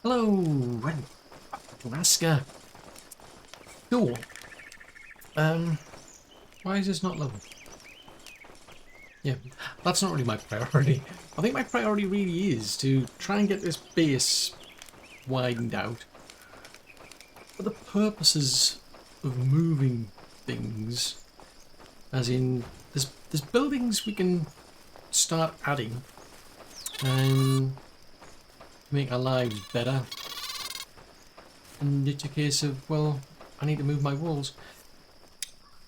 Hello, and welcome to Aska. Cool. Why is this not level? Yeah, that's not really my priority. I think my priority really is to try and get this base widened out for the purposes of moving things. As in, there's buildings we can start adding and make our lives better. And it's a case of, well, I need to move my walls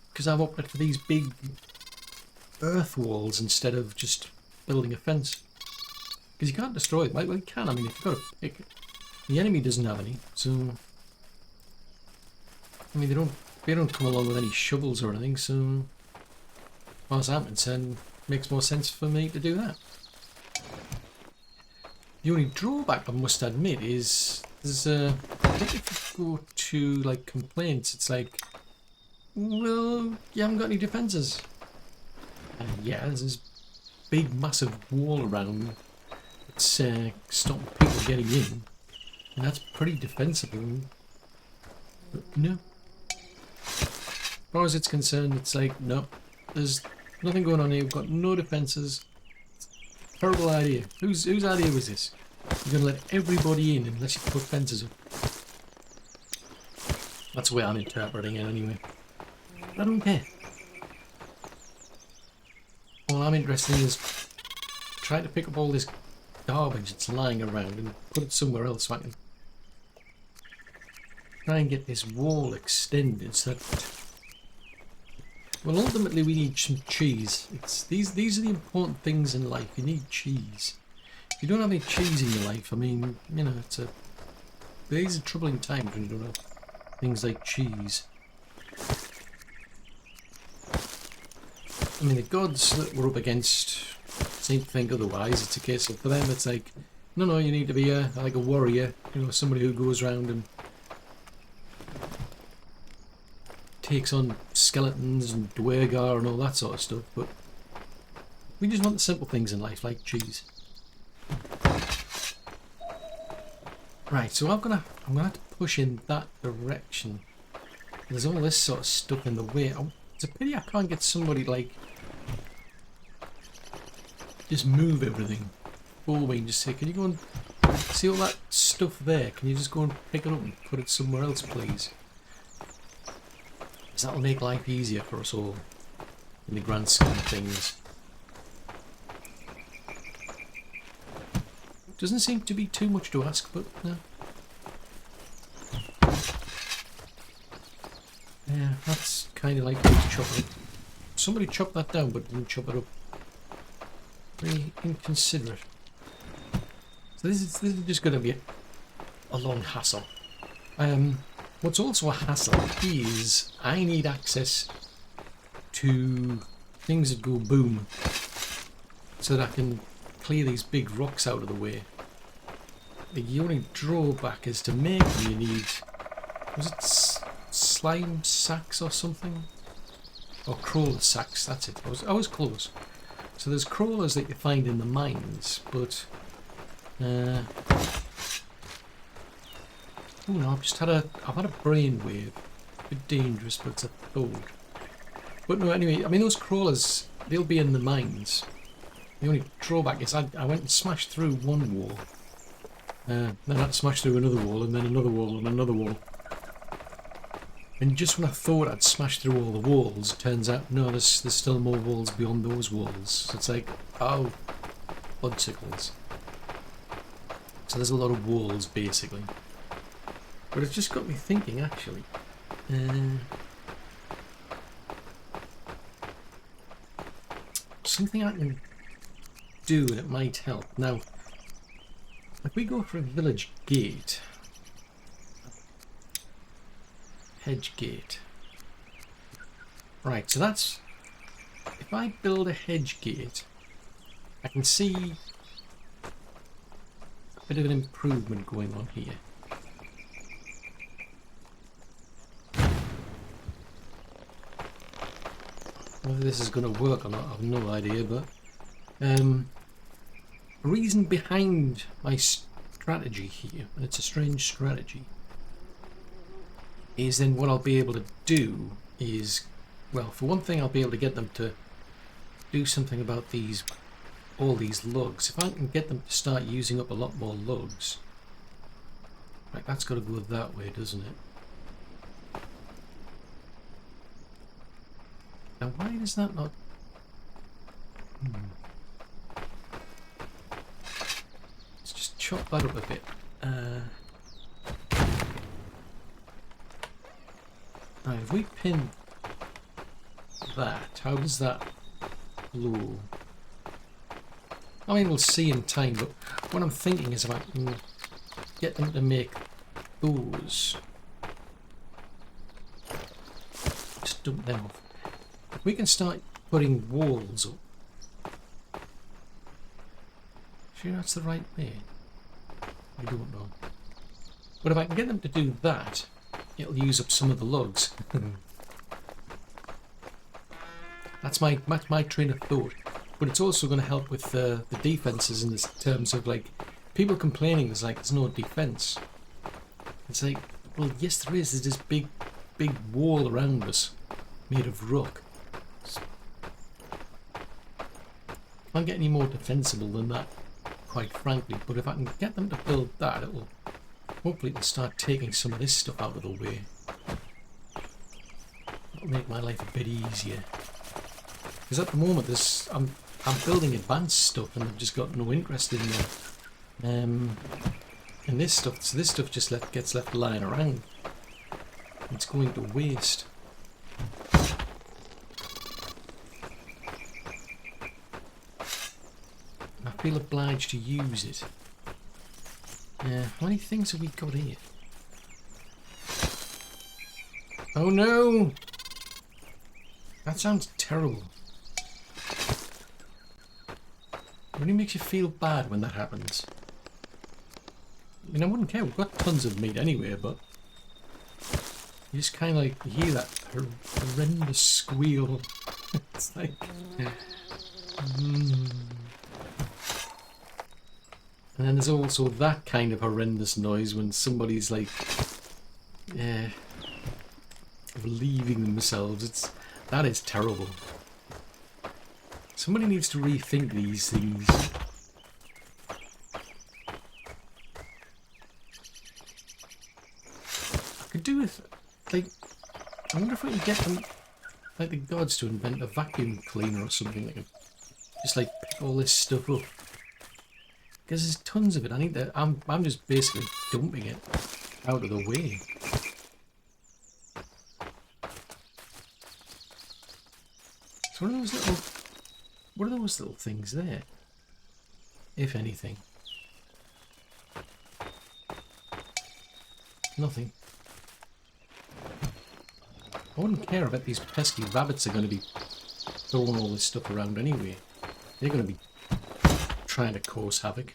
because I've opted for these big earth walls instead of just building a fence. Because you can't destroy it. Well, you can. I mean, if you've got a pick, the enemy doesn't have any, so I mean they don't come along with any shovels or anything. So, as far as I'm concerned, it makes more sense for me to do that. The only drawback I must admit is there's I think if you go to like complaints, it's like, well, you haven't got any defences. And yeah, there's this big massive wall around that's stopping people getting in, and that's pretty defensible. But no, as far as it's concerned, it's like, no, there's nothing going on here. We've got no defences. Terrible idea. Whose idea was this? You're going to let everybody in unless you put fences up. That's the way I'm interpreting it anyway. I don't care. All I'm interested in is trying to pick up all this garbage that's lying around and put it somewhere else so I can try and get this wall extended so that, well, ultimately we need some cheese. These are the important things in life. You need cheese. If you don't have any cheese in your life, I mean, you know, these are troubling times when you don't have things like cheese. I mean, the gods that we're up against seem to think otherwise. It's a case of, for them, it's like, no, you need to be like a warrior, you know, somebody who goes around and takes on skeletons and Dwergar and all that sort of stuff. But we just want the simple things in life, like cheese. Right, so I'm gonna have to push in that direction. There's all this sort of stuff in the way. It's a pity I can't get somebody like just move everything for me and just say, can you go and see all that stuff there? Can you just go and pick it up and put it somewhere else, please? Because that'll make life easier for us all in the grand scheme of things. Doesn't seem to be too much to ask, but yeah, that's kind of like chopping it. Somebody chopped that down, but didn't chop it up. Very inconsiderate. So this is just going to be a long hassle. What's also a hassle is I need access to things that go boom, so that I can clear these big rocks out of the way. The only drawback is to make them you need, was it slime sacks or something? Or crawler sacks, that's it. I was close. So there's crawlers that you find in the mines, but oh no, I've had a brainwave. A bit dangerous, but it's a thought. But no, anyway, I mean those crawlers, they'll be in the mines. The only drawback is I went and smashed through one wall, then I had to smash through another wall, and then another wall, and another wall. And just when I thought I'd smashed through all the walls, it turns out, no, there's still more walls beyond those walls. So it's like, oh, bloodsickles. So there's a lot of walls, basically. But it's just got me thinking, actually. Something I can do and it might help. Now, if we go for a village gate, hedge gate. Right, so that's, if I build a hedge gate, I can see a bit of an improvement going on here. Whether this is going to work or not, I have no idea, but the reason behind my strategy here, and it's a strange strategy, is then what I'll be able to do is, well, for one thing, I'll be able to get them to do something about all these lugs. If I can get them to start using up a lot more lugs, right, that's got to go that way, doesn't it? Now, why does that not? Let's just chop that up a bit. Right, if we pin that, how does that blow? I mean, we'll see in time, but what I'm thinking is if I can get them to make those, just dump them off. If we can start putting walls up, sure that's the right way? I don't know. But if I can get them to do that, it'll use up some of the lugs. That's my train of thought. But it's also going to help with the defenses in this terms of like people complaining there's no defense. It's like, well, yes there is. There's this big wall around us made of rock. Can't get any more defensible than that, quite frankly. But if I can get them to build that, hopefully it'll start taking some of this stuff out of the way. That'll make my life a bit easier. Because at the moment I'm building advanced stuff and I've just got no interest in this stuff. So this stuff just gets left lying around. It's going to waste. I feel obliged to use it. How many things have we got here? Oh no! That sounds terrible. It really makes you feel bad when that happens. I mean, I wouldn't care, we've got tons of meat anyway, but you just kind of like hear that horrendous squeal. It's like... And then there's also that kind of horrendous noise when somebody's like... relieving themselves. That is terrible. Somebody needs to rethink these things. I could do with, like, I wonder if we can get them, like the gods, to invent a vacuum cleaner or something that can just like pick all this stuff up. Because there's tons of it. I need that. I'm just basically dumping it out of the way. So what are those little things there? If anything. Nothing. I wouldn't care about these pesky rabbits are going to be throwing all this stuff around anyway. They're going to be trying to cause havoc.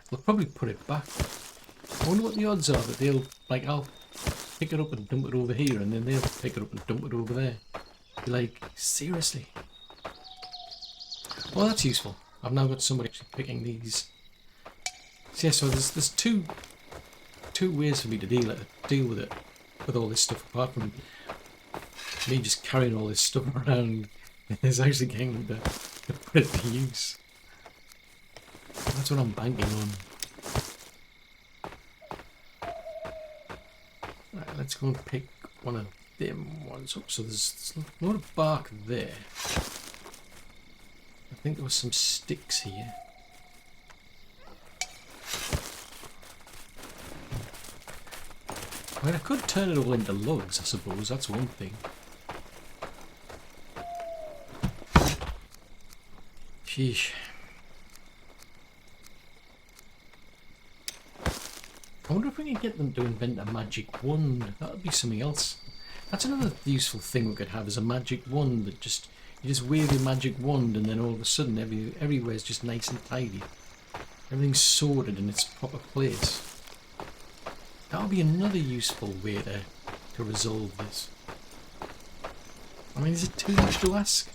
They'll probably put it back. I wonder what the odds are that they'll, like, I'll pick it up and dump it over here and then they'll pick it up and dump it over there. Be like, seriously? Well, that's useful. I've now got somebody actually picking these. So yeah, so there's two ways for me to deal with it, with all this stuff, apart from me just carrying all this stuff around. It's actually getting them to put it to use. That's what I'm banking on. Right, let's go and pick one of them ones up. So there's a lot of bark there. I think there was some sticks here. I mean, I could turn it all into logs, I suppose. That's one thing. Sheesh. I wonder if we can get them to invent a magic wand. That would be something else. That's another useful thing we could have, is a magic wand that you just wave your magic wand and then all of a sudden everywhere's just nice and tidy. Everything's sorted in its proper place. That would be another useful way to resolve this. I mean, is it too much to ask?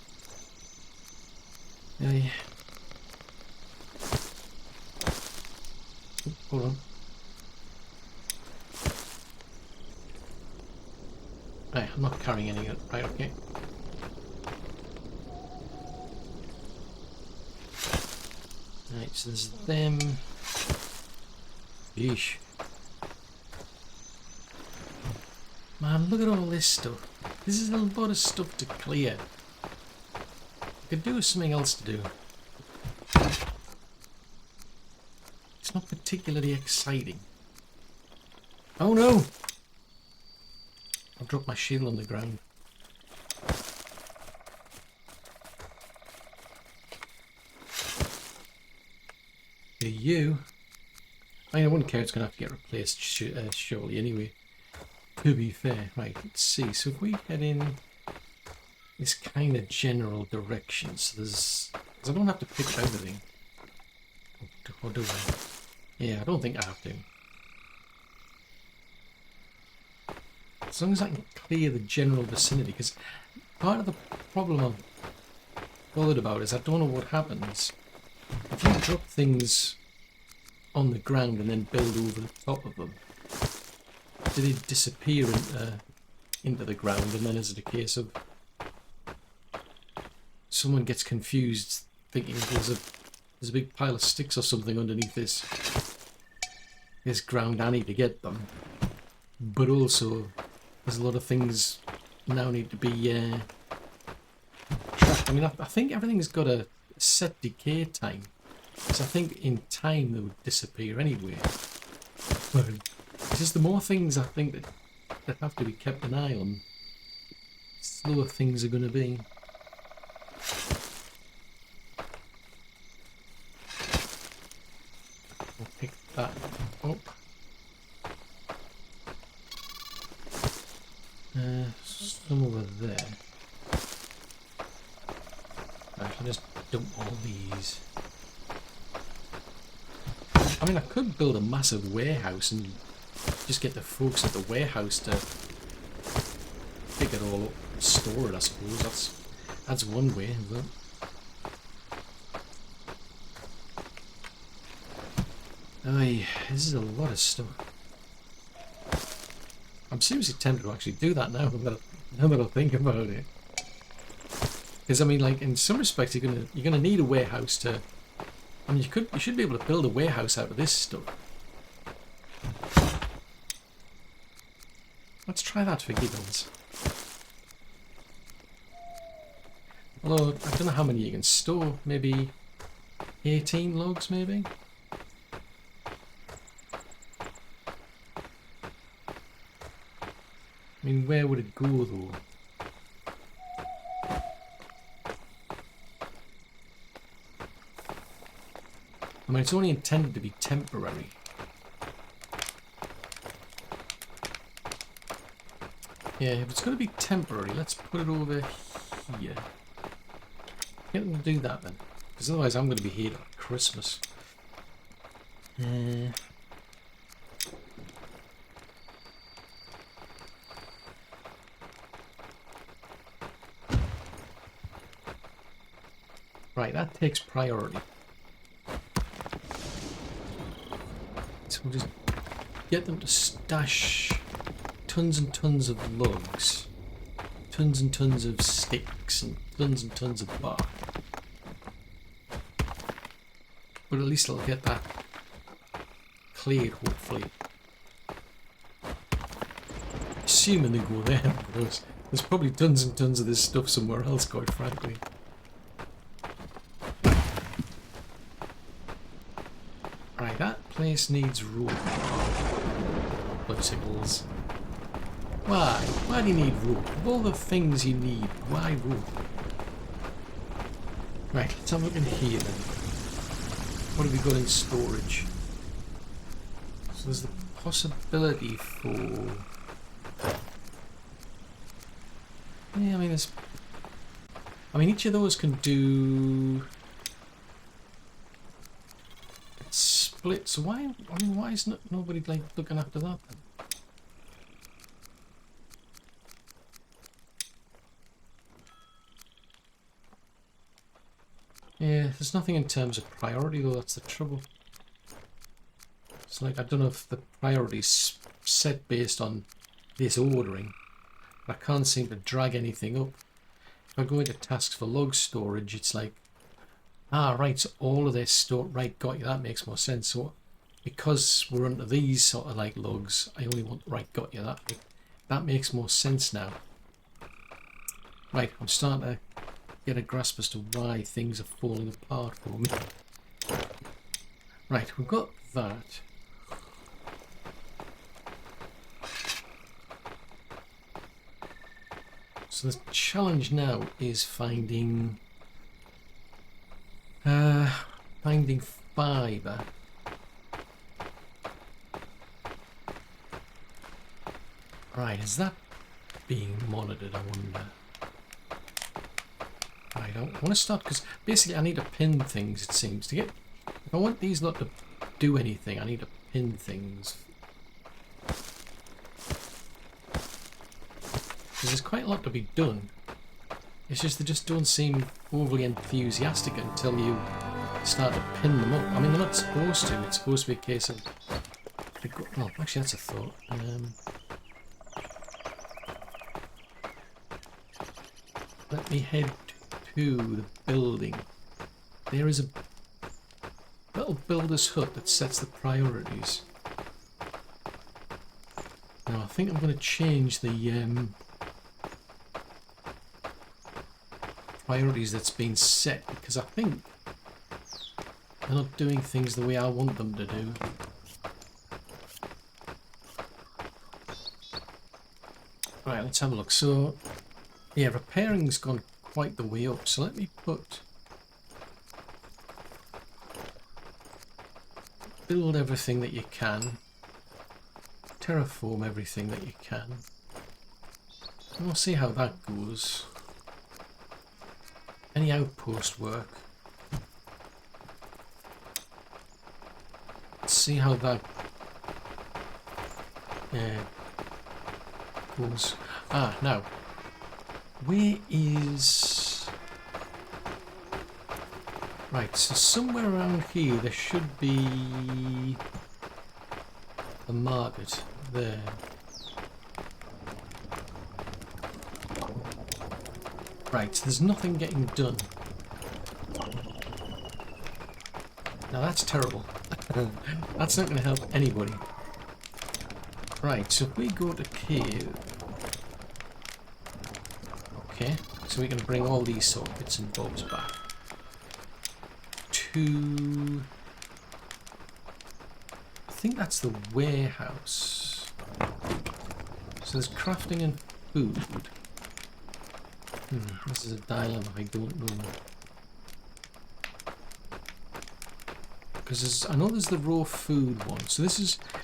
hold on. Right, I'm not carrying any of it. Right, okay. Right, so there's them. Yeesh. Man, look at all this stuff. This is a lot of stuff to clear. I could do with something else to do. It's not particularly exciting. Oh no! I've dropped my shield on the ground. You. I mean, I wouldn't care, it's going to have to get replaced surely anyway. To be fair. Right, let's see. So if we head in this kind of general direction, so there's... because I don't have to pick up everything. Or do I? Yeah, I don't think I have to. As long as I can clear the general vicinity, because part of the problem I'm bothered about is I don't know what happens if you drop things on the ground and then build over the top of them. Do they disappear into the ground, and then is it a case of someone gets confused thinking there's a big pile of sticks or something underneath this ground, I need to get them, but also there's a lot of things now need to be tracked. I mean, I think everything's got a set decay time, so I think in time they would disappear anyway. But it's just the more things I think that have to be kept an eye on, the slower things are going to be. I'll pick that up. Some over there. I can just dump all these. I mean, I could build a massive warehouse and just get the folks at the warehouse to pick it all up and store it, I suppose. That's one way, isn't it? Aye, this is a lot of stuff. I'm seriously tempted to actually do that now that I think about it. Because I mean, like, in some respects, you're gonna need a warehouse to. I mean, you should be able to build a warehouse out of this stuff. Let's try that for giggles. Although I don't know how many you can store. Maybe 18 logs, maybe. I mean, where would it go though? I mean, it's only intended to be temporary. Yeah, if it's going to be temporary, let's put it over here. Get them to do that then, because otherwise I'm going to be here at Christmas. Right, that takes priority. So we'll just get them to stash tons and tons of logs, tons and tons of sticks, and tons of bark. But at least I'll get that cleared, hopefully. Assuming they go there, because there's probably tons and tons of this stuff somewhere else, quite frankly. Right, that place needs rope. Bicycles. Why? Why do you need rope? Of all the things you need, why rope? Right, let's have a look in here then. What have we got in storage? So there's the possibility for... yeah, I mean, each of those can do... it's split, so why is nobody like looking after that then? Yeah, there's nothing in terms of priority though, that's the trouble. It's like, I don't know if the priority's set based on this ordering. I can't seem to drag anything up. If I go into tasks for log storage, it's like, ah, right, so all of this store, right, got you, that makes more sense. So because we're under these sort of like logs, I only want, right, got you, that makes more sense now. Right, I'm starting to get a grasp as to why things are falling apart for me. Right, we've got that. So the challenge now is finding fibre. Right, is that being monitored, I wonder? Right, I want to start, because basically I need to pin things, it seems, to get... If I want these not to do anything, I need to pin things. Because there's quite a lot to be done. It's just they just don't seem overly enthusiastic until you start to pin them up. I mean, they're not supposed to. It's supposed to be a case of... Oh, actually, that's a thought. Let me head to the building. There is a little builder's hut that sets the priorities. Now, I think I'm going to change the priorities that's been set, because I think they're not doing things the way I want them to do. Right, let's have a look. So, yeah, repairing's gone quite the way up. So let me build everything that you can, terraform everything that you can, and we'll see how that goes. Any outpost work? Let's see how that goes. Ah, now, where is... Right, so somewhere around here there should be a market there. Right, so there's nothing getting done. Now that's terrible. That's not going to help anybody. Right, so if we go to cave... Okay, so we can bring all these sort of bits and bobs back. To... I think that's the warehouse. So there's crafting and food. This is a dilemma, I don't know. Because I know there's the raw food one. So this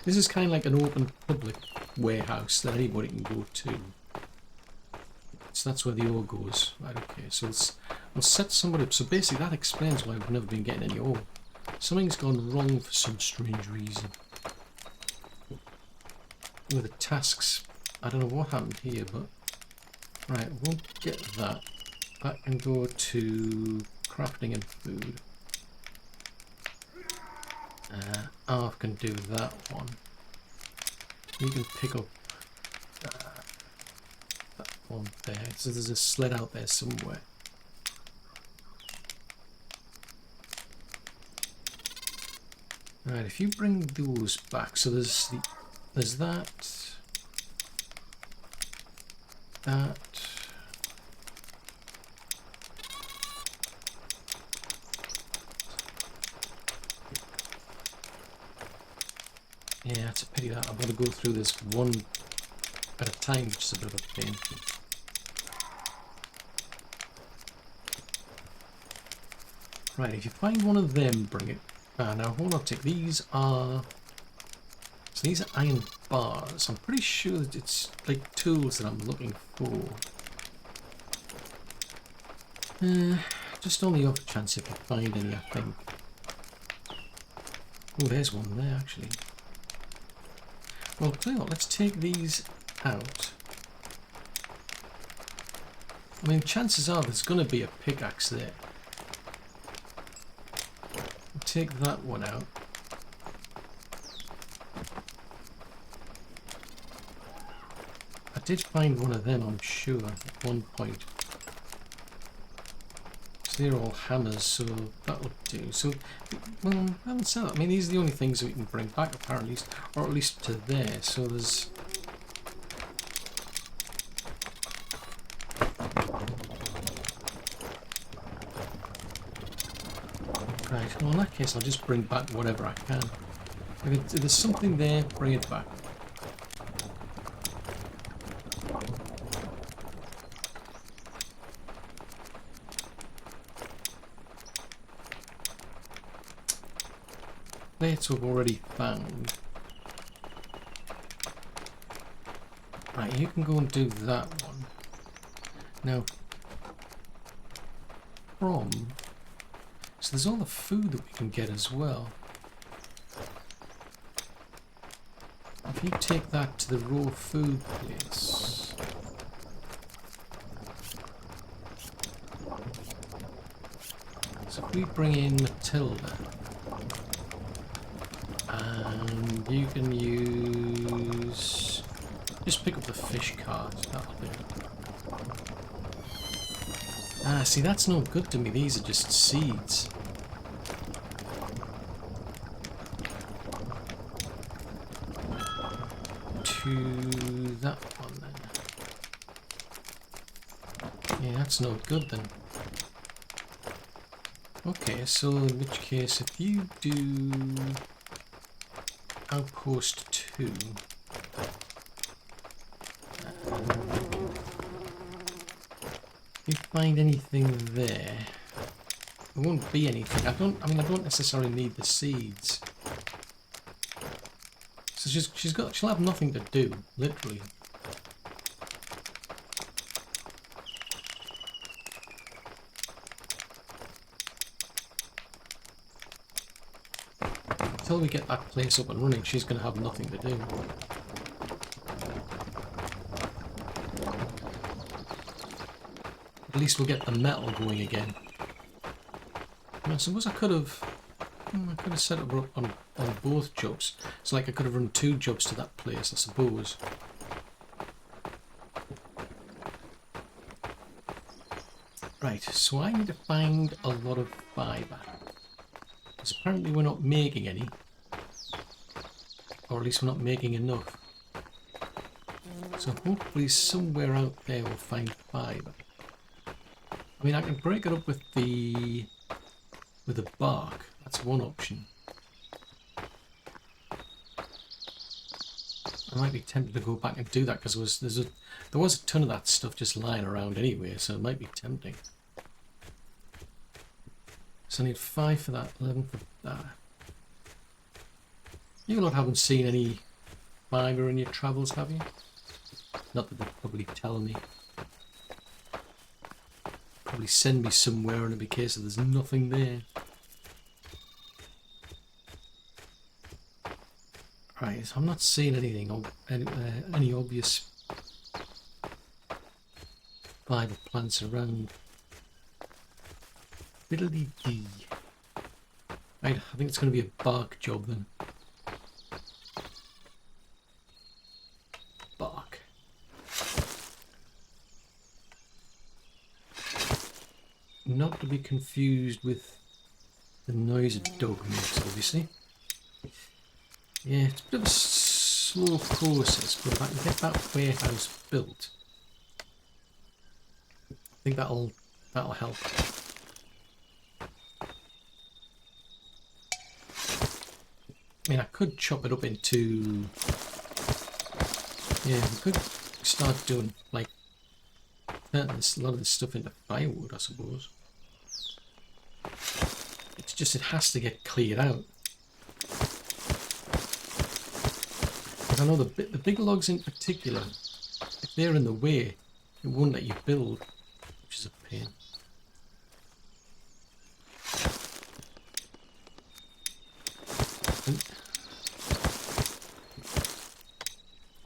is kind of like an open public warehouse that anybody can go to. So that's where the ore goes. Right, okay, so we'll set somebody up. So basically that explains why we've never been getting any ore. Something's gone wrong for some strange reason. With the tasks, I don't know what happened here, but... Right, we'll get that. That can go to crafting and food. Arv can do that one. You can pick up that one there. So there's a sled out there somewhere. Right, if you bring those back, so there's that. That. Yeah, it's a pity that I've got to go through this one at a time, which is a bit of a pain. Right, if you find one of them, bring it. Now hold on, these are... So these are iron bars. I'm pretty sure that it's like tools that I'm looking for. Just on the off chance if I find any, I think. Oh, there's one there actually. Well, tell you what, let's take these out. I mean, chances are there's going to be a pickaxe there. Take that one out. did find one of them, I'm sure, at one point. So they're all hammers, so that would do. So, well, I haven't said that. I mean, these are the only things that we can bring back, apparently, or at least to there. So there's... Right, well, in that case, I'll just bring back whatever I can. If there's something there, bring it back. Plates we've already found. Right, you can go and do that one. Now, so there's all the food that we can get as well. If you take that to the raw food place. So if we bring in Matilda, and you can use... Just pick up the fish cart, that'll do. Ah, see, that's no good to me. These are just seeds. To that one then. Yeah, that's no good then. Okay, so in which case, if you do Outpost 2, you find anything there? There won't be anything. I don't necessarily need the seeds. So she'll have nothing to do, literally. Until we get that place up and running, she's going to have nothing to do. At least we'll get the metal going again. I suppose I could have set it up on both jobs. So like I could have run 2 jobs to that place, I suppose. Right, so I need to find a lot of fibre. Because apparently we're not making any. Or at least we're not making enough. So hopefully somewhere out there we'll find fibre. I mean, I can break it up with the bark. That's one option. I might be tempted to go back and do that because there was a ton of that stuff just lying around anyway, so it might be tempting. So I need 5 for that, 11 for that. You lot haven't seen any fibre in your travels, have you? Not that they're probably telling me. Probably send me somewhere and it'll be a case of there's nothing there. Right, so I'm not seeing anything, any obvious fibre plants around. Fiddly-dee. Right, I think it's going to be a bark job then. Bark. Not to be confused with the noise a dog makes, obviously. Yeah, it's a bit of a slow process, but if I can get that warehouse built, I think that'll help. I mean, I could chop it up into... Yeah, we could start doing, like, turning a lot of this stuff into firewood, I suppose. It's just, it has to get cleared out. I know the big logs in particular, if they're in the way, it won't let you build, which is a pain.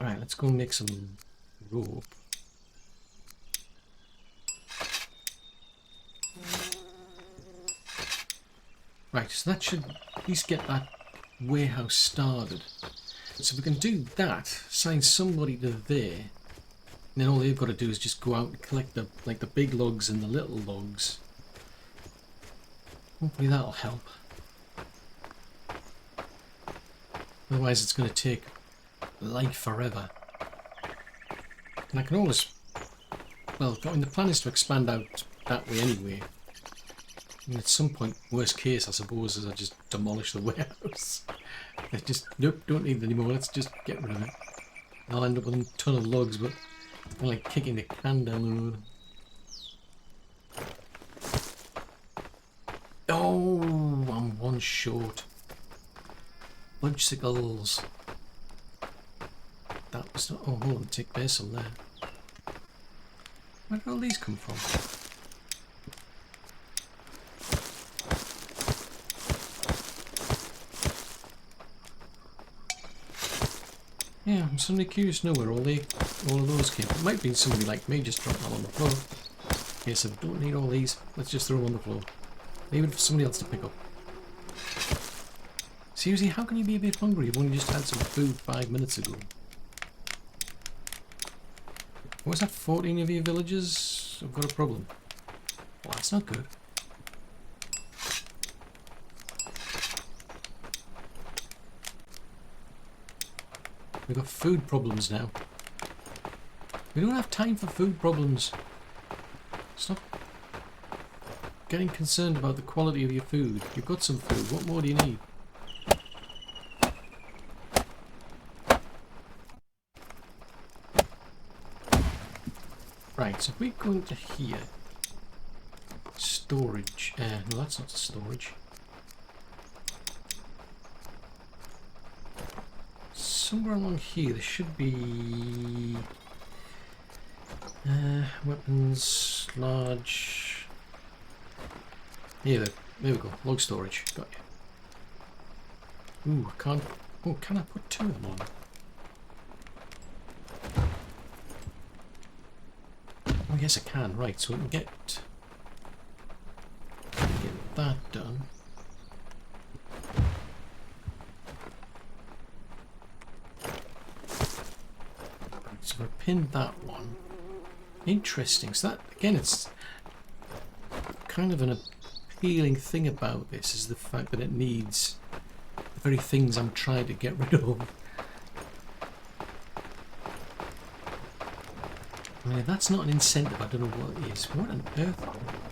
Alright, let's go and make some rope. Right, so that should at least get that warehouse started. So we can do that, assign somebody to there, then all they've got to do is just go out and collect the big logs and the little logs. Hopefully that'll help. Otherwise it's going to take like forever. And I can always, well, I mean, the plan is to expand out that way anyway. I mean, at some point, worst case I suppose, is I just demolish the warehouse. I just, nope, don't need it anymore, let's just get rid of it. I'll end up with a ton of logs, but I'm like kicking the can down the road. Oh, I'm one short. G.SKILLs. That was not. Oh, hold on, there's some there. Where did all these come from? Yeah, I'm suddenly curious to know where all of those came from. It might have been somebody like me just dropped them on the floor. Okay, so don't need all these. Let's just throw them on the floor. Leave it for somebody else to pick up. Seriously, how can you be a bit hungry? You've only just had some food 5 minutes ago. What was that? 14 of your villagers have got a problem. Well, that's not good. We've got food problems now. We don't have time for food problems. Stop getting concerned about the quality of your food. You've got some food. What more do you need? Right, so if we go into here, storage, no, that's not storage. Somewhere along here there should be weapons, large. Here, there we go, log storage, got you. Ooh, I can't, oh, can I put 2 of them on? Oh yes I can, right, so we can get that done. So we pinned that one. Interesting, so that, again, it's kind of an appealing thing about this is the fact that it needs the very things I'm trying to get rid of. I mean, if that's not an incentive, I don't know what it is. What on earth?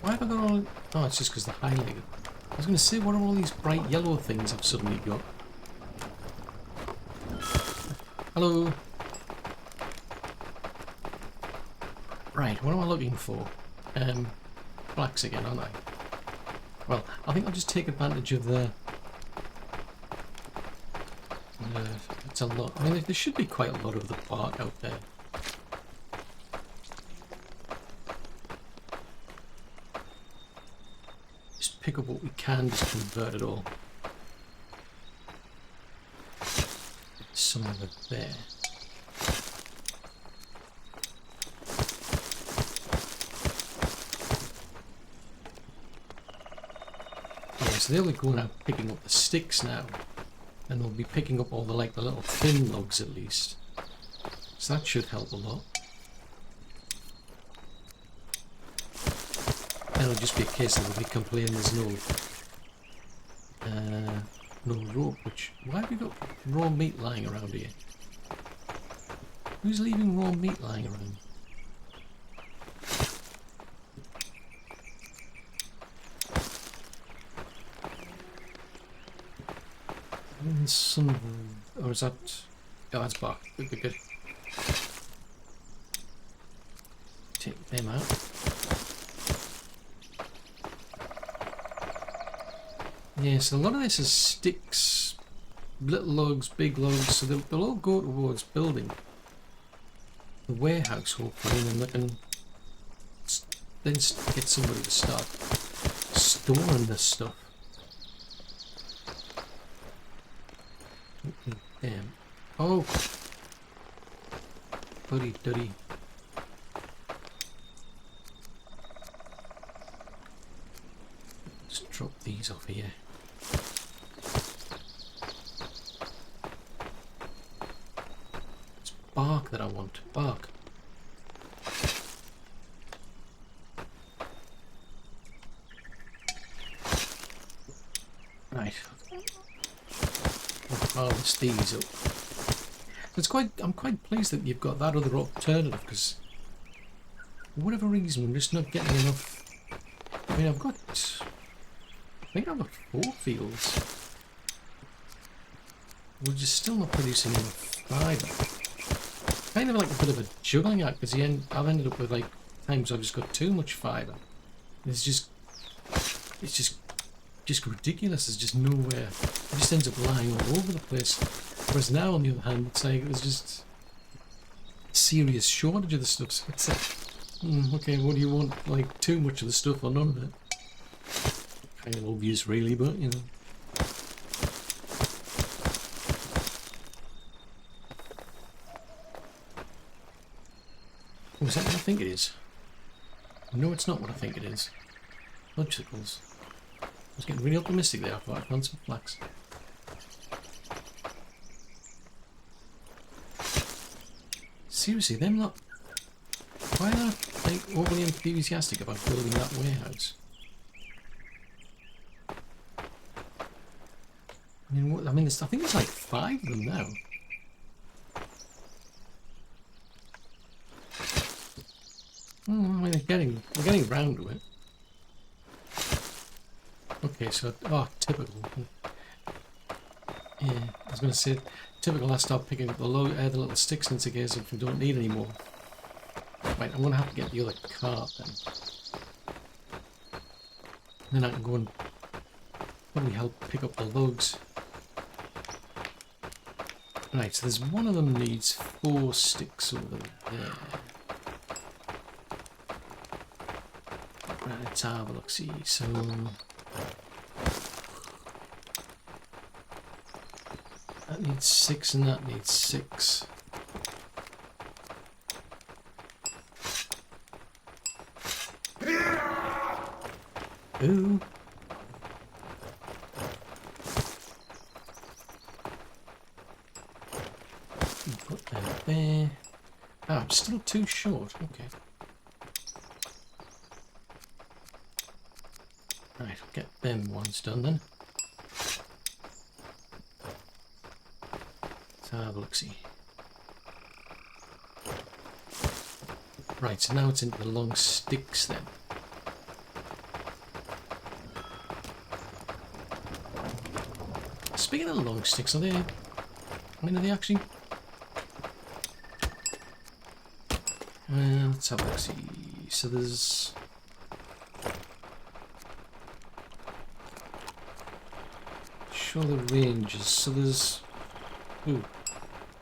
Why have I got all... Oh, it's just because they're highlighted. I was going to say, what are all these bright yellow things I've suddenly got? Hello? Right, what am I looking for? Blacks again, aren't I? Well, I think I'll just take advantage of the... it's a lot. I mean, there should be quite a lot of the bark out there. Pick up what we can, just convert it all. Some of it there. Yeah, so they'll be going out picking up the sticks now, and they'll be picking up all the the little thin logs at least. So that should help a lot. It'll just be a case of we complain there's no rope, which... Why have we got raw meat lying around here? Who's leaving raw meat lying around? And some... Or is that... Oh, that's bark. Good, good, good. Take them out. Yeah, so a lot of this is sticks, little logs, big logs, so they'll all go towards building the warehouse hopefully, and then they can then get somebody to start storing this stuff. Damn. Oh! Buddy duddy. Just drop these off here. Bark that I want. Bark. harvest these up. It's I'm quite pleased that you've got that other alternative, because for whatever reason we're just not getting enough. I mean, I think I've got 4 fields. We're just still not producing enough fibre. Kind of like a bit of a juggling act, because I've ended up with like times I've just got too much fibre. It's just ridiculous. There's just nowhere. It just ends up lying all over the place. Whereas now, on the other hand, it's like there's just a serious shortage of the stuff. So it's like, okay, what do you want? Like too much of the stuff or none of it? Kind of obvious, really, but you know. Oh, is that what I think it is? No, it's not what I think it is. Logicals. I was getting really optimistic there. I thought I'd found some flax. Seriously, them lot. Why are they like overly enthusiastic about building that warehouse? I mean, I think there's like 5 of them now. I mean, they're getting round to it. Okay, so typical. Yeah, I was going to say typical. I start picking up the little sticks and cigars if we don't need any more. Right, I'm going to have to get the other cart then. Then I can go and probably help pick up the logs. Right, so there's one of them needs 4 sticks over there. Right, let's have a look. See, so that needs 6 and that needs 6. Ooh. Put that there. Ah, I'm still too short. Okay. Right, I'll get them ones done then. Let's have a look-see. Right, so now it's into the long sticks then. Speaking of long sticks, are they actually... let's have a look-see. So there's... Show the ranges. So there's... Ooh.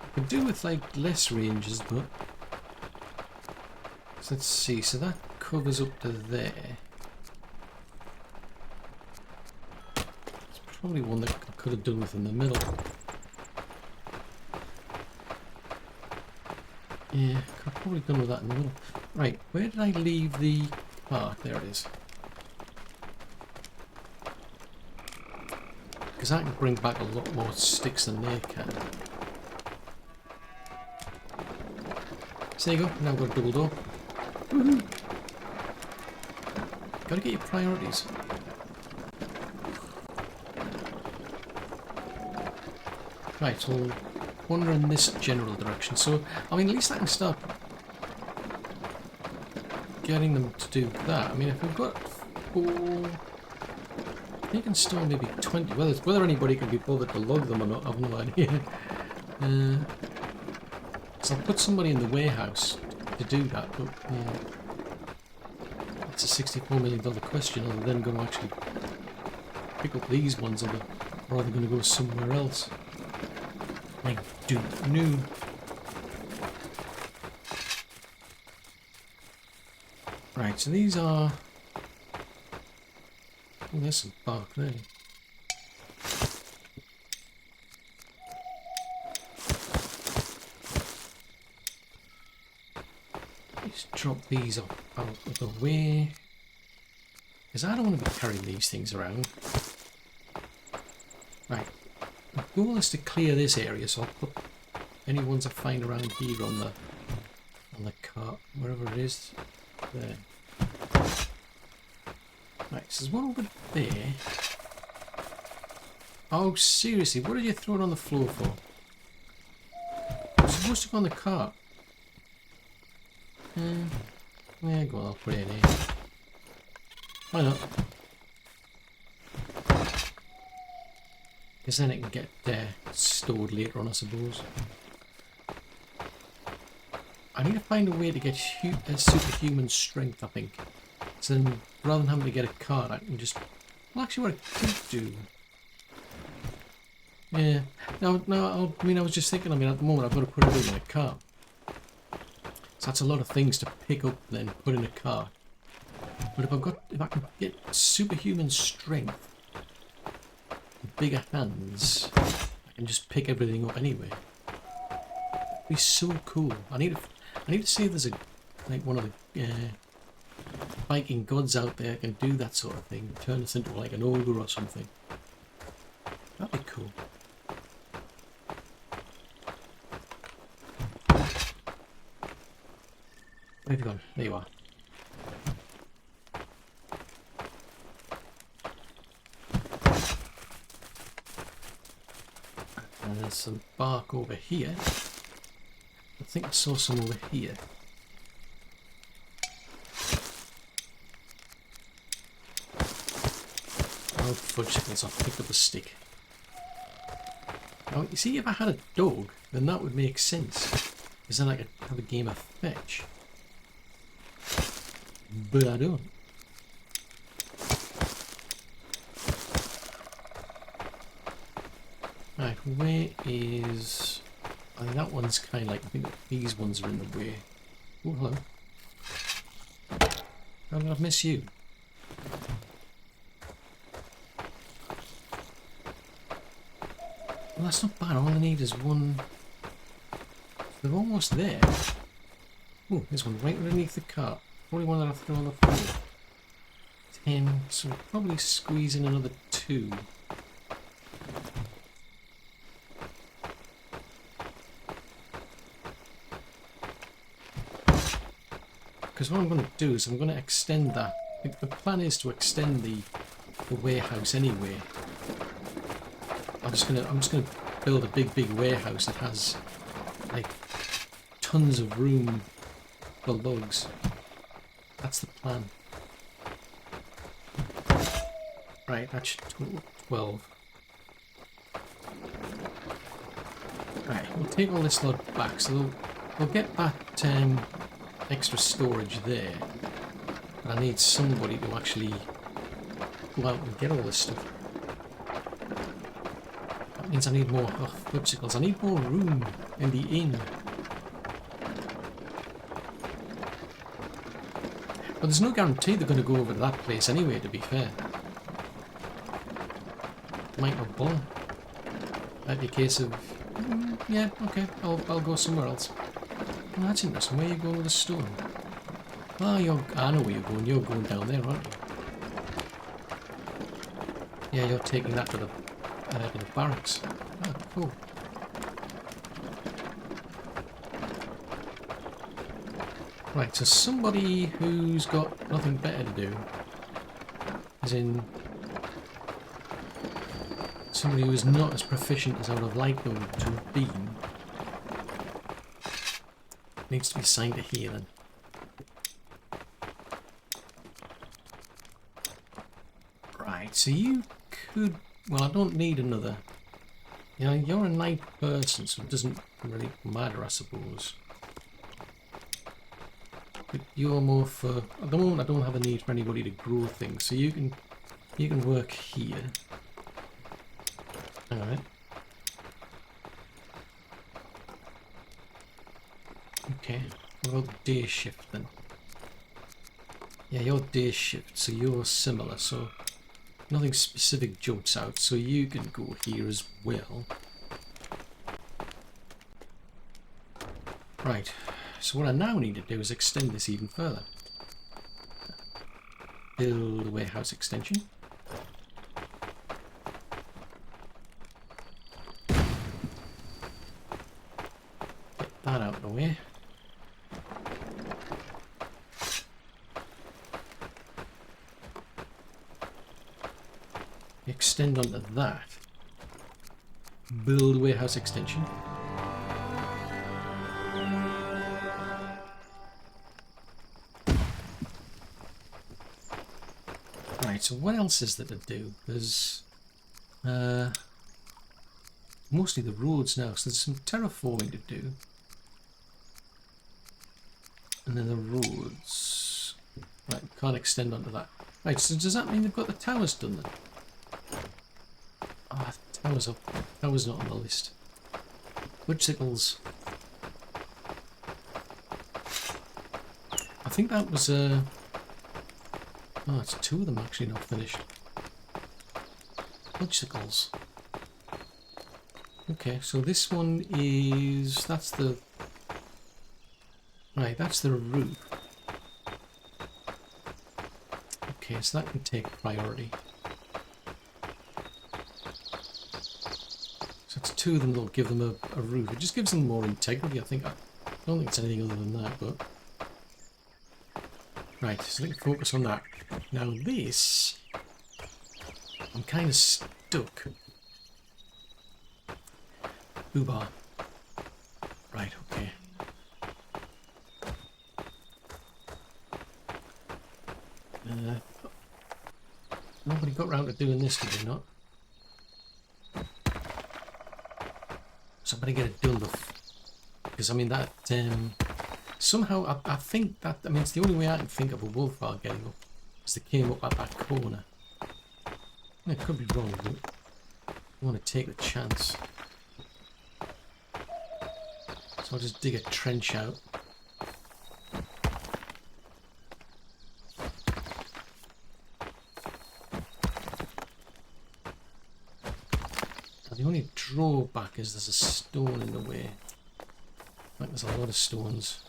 I could do with like less ranges, but... So let's see. So that covers up to there. It's probably one that I could have done with in the middle. Yeah, could have probably done with that in the middle. Right, where did I leave the... Ah, there it is. Because I can bring back a lot more sticks than they can. So there you go, now I've got a double door. Woohoo! Gotta get your priorities. Right, so we'll wander in this general direction. So, I mean, at least I can start getting them to do that. I mean, if we've got 4... You can store maybe 20. Whether anybody can be bothered to log them or not, I've no idea. So I'll put somebody in the warehouse to do that, but yeah, it's a $64 million question. Are they then going to actually pick up these ones, or are they going to go somewhere else? I don't know. Right, so these are... Oh, there's some bark there. Let's drop these out of the way. Because I don't want to be carrying these things around. Right. The goal is to clear this area, so I'll put any ones I find around here on the cart, wherever it is. There. Right, so there's one over there. Oh, seriously, what did you throw it on the floor for? It's supposed to go on the cart. Yeah, go on, I'll put it in here. Why not? Because then it can get stored later on, I suppose. I need to find a way to get superhuman strength, I think. So then, rather than having to get a card, I can just... Well, actually, what I could do... Yeah. No, I mean, I was just thinking, at the moment, I've got to put everything in a cart. So that's a lot of things to pick up and then put in a cart. But if I can get superhuman strength, bigger hands, I can just pick everything up anyway. That'd be so cool. I need to see if there's one of the Viking gods out there can do that sort of thing. Turn us into like an ogre or something. That'd be cool. Where have you gone? There you are. And there's some bark over here. I think I saw some over here. Oh, fudgesicles, I picked up a stick. Now, you see, if I had a dog, then that would make sense. Because then I could have a game of fetch. But I don't. Right, where is... I think that one's kind of like... I think these ones are in the way. Oh, hello. How did I miss you? Well, that's not bad. All I need is one... They're almost there. Oh, there's one right underneath the cart. Probably one that I'll throw on the floor. 10, so we'll probably squeeze in another 2. Because what I'm going to do is I'm going to extend that. The plan is to extend the warehouse anyway. I'm just gonna build a big warehouse that has like tons of room for logs. That's the plan. Right, that should total 12. Right, we'll take all this lot back, so we'll get that extra storage there. But I need somebody to actually go out and get all this stuff. That means I need more fudgesicles. I need more room in the inn. But there's no guarantee they're going to go over to that place anyway, to be fair. Might not bother. Might be a case of, yeah, okay, I'll go somewhere else. Oh, that's interesting. Where are you going with the stone? Oh, I know where you're going. You're going down there, aren't you? Yeah, you're taking that to the barracks. Oh, cool. Right, so somebody who's got nothing better to do, as in somebody who is not as proficient as I would have liked them to have been, needs to be assigned to here then. Right, so you could... Well, I don't need another... You know, you're a night person, so it doesn't really matter, I suppose. But you're more for... At the moment, I don't have a need for anybody to grow things, so you can work here. Alright. Okay, what about day shift then? Yeah, you're day shift, so you're similar, so nothing specific jumps out, so you can go here as well. Right, so what I now need to do is extend this even further. Build a warehouse extension. Get that out of the way. Extend onto that. build warehouse extension. Right, so what else is there to do? There's mostly the roads now, so there's some terraforming to do. And then the roads. Right, we can't extend onto that. Right, so does that mean they've got the towers done then? Ah, the towers up. Towers not on the list. Woodsickles. I think that was oh, it's two of them actually not finished. Woodsickles. Okay, so this one is, that's the, right, that's the roof. Okay, so that can take priority. So it's two of them that'll give them a roof. It just gives them more integrity, I think. I don't think it's anything other than that, but... Right, so they can focus on that. Now this... I'm kind of stuck. Boobar. Right, okay. Nobody got round to doing this, did they not? Somebody get it done before. Because I mean that somehow I think that, I mean it's the only way I can think of a wolf are getting up. Because they came up at that corner. I could be wrong, but I want to take the chance. So I'll just dig a trench out. Now the only drawback is there's a stone in the way. Like there's a lot of stones.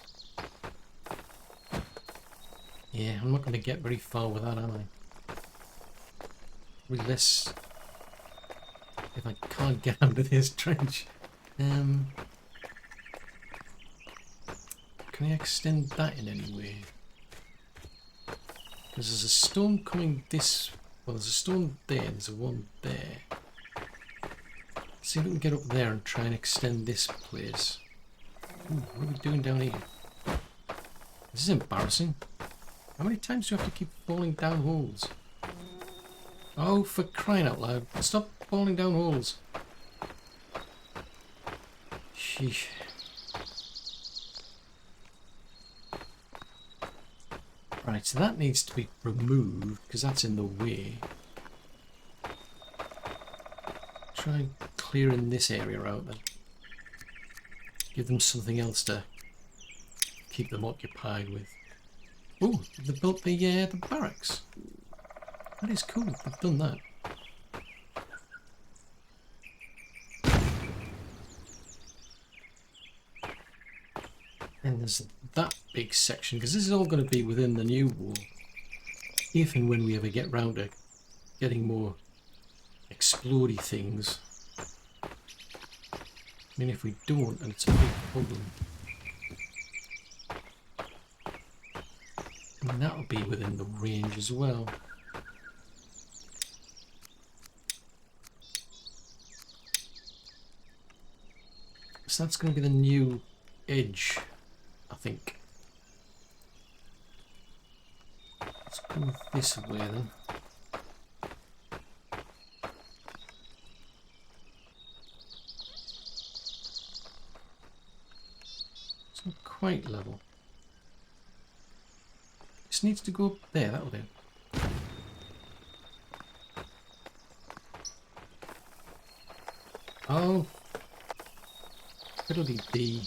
Yeah, I'm not going to get very far with that, am I? Unless if I can't get out of this trench. Can I extend that in any way? Because there's a stone coming this... Well, there's a stone there, there's a one there. Let's see if we can get up there and try and extend this place. Ooh, what are we doing down here? This is embarrassing. How many times do you have to keep falling down holes? Oh, for crying out loud. Stop falling down holes. Sheesh. Right, so that needs to be removed because that's in the way. Try clearing this area out then. Give them something else to keep them occupied with. Oh, they built the barracks. That is cool. They've done that. And there's that big section, because this is all going to be within the new wall. If and when we ever get round to getting more explodey things. I mean, if we don't, then it's a big problem. And that'll be within the range as well. So that's going to be the new edge, I think. Let's go this way then. It's not quite level. This needs to go up there, that'll do. Oh. Fiddle-dee-dee.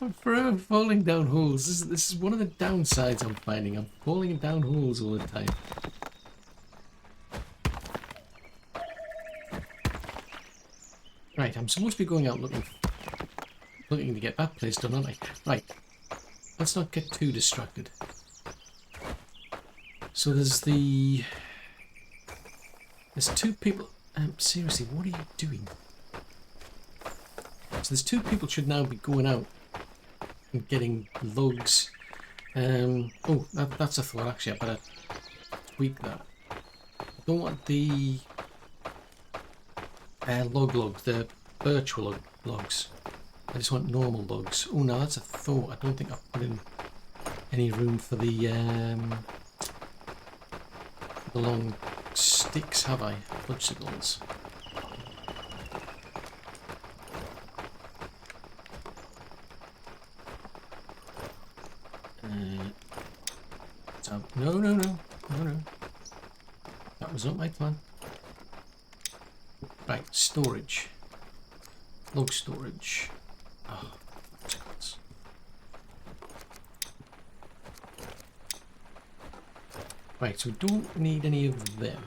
I'm forever falling down holes. This is one of the downsides I'm finding. I'm falling down holes all the time. Right, I'm supposed to be going out looking to get that place done, aren't I? Right. Let's not get too distracted. So there's two people. Seriously, what are you doing? So there's two people should now be going out and getting logs. Oh, that's a thought. Actually, I better tweak that. I don't want the logs, the virtual logs. I just want normal logs. Oh no, that's a THOR. I don't think I've put in any room for the long sticks, have I? Fudgesicles. So no. That was not my plan. Right, storage. Log storage. Oh, fudgesicles. Right, so we don't need any of them.